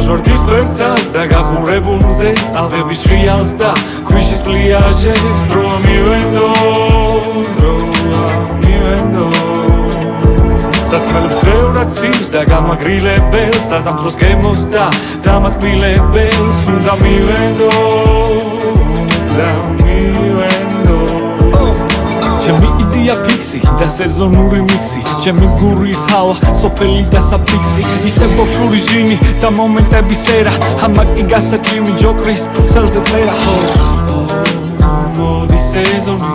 ლაჟვარდის ფერცას და გახურებულ მზეს ტალღების ჟრიალს და ქვიშის პლიაჟებს დროა მივენდო სასმელებს ბევრად ცივს და გამაგრილებელს საზამთროს გემოს და დამატკბილებელს უნდა მივენდო ჩემი იდეა ფიქსი და სეზონური მიქსი ჩემი გურის ჰავა სოფელი და საფიქსი ისე ბავშვური ჟინი და მომენტების ერა ამაკი გასაჭიმი ჯოკრის ფუცელზე წერა მოდი სეზონი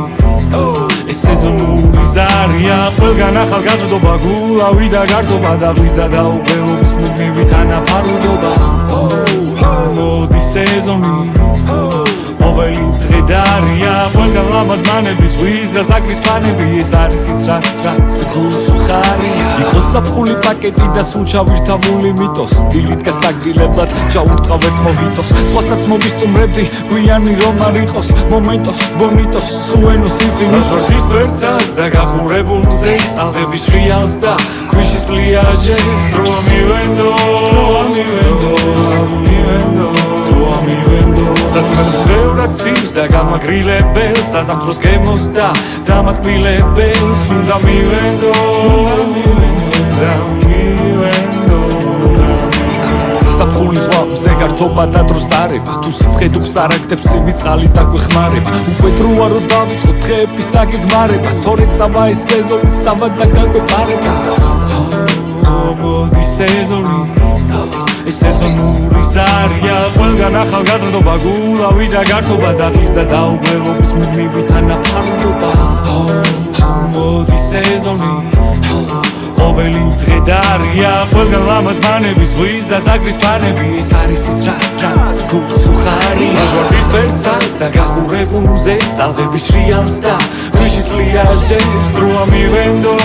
ეს სეზონური ზარია ყველგან ახალგაზრდობა გულავი და გართობა და ღვიძლ და დაუღელობის მუდმივი თანაფარდობა მოდი სეზონი ყოველი დღე დარია ყველგან ლამაზ მანების ღვიძლ და საკრის ფანები ეს არის ის რაც გულს უხარია იყოს საფხული პაკეტი და სულ ჩავირთავული მიტოს დილით გასაგრილებლად ჩაურტყავ ერთ მოჰიტოს სხვასაც მოვისტუმრებდი გვიანი რომ არ იყოს მომენტოს ბონიტოს სუენოს ინფინიტოს ის ფერცას და გახურებულ მზეს ტალღების ჟრიალს და ქვიშის პლიაჟებს დროა მივენდო სასმელებს ბევრად ცივს და გამაგრილებელს საზამთროს გემოს და დამატკბილებელს უნდა მივენდო საფხული ზღვა მზე გართობა და დროს დარება თუ სიცხე დუხს არაგდებს სივი წყალი და გვეხმარება უკვე დროა რომ დავიწყოთ დღეების დაგეგმარება თორედ წავა ეს სეზონი სავად და გაგვეპარება მოდი სეზონი ეს სეზონური ზარია ყველგან ახალგაზრდობა გულავი და გართობა და ღვიძლ და დაუღელობის მუდმივი თანაფარდობა მოდი სეზონი ყოველი დღე დარია ყველგან ლამაზ მანების ღვიძლ და საკრის ფანები ეს არის ის რაც გულს უხარია ლაჟვარდის ფერცას და გახურებულ მზეს ტალღების ჟრიალს და ქვიშის პლიაჟებს დროა მივენდო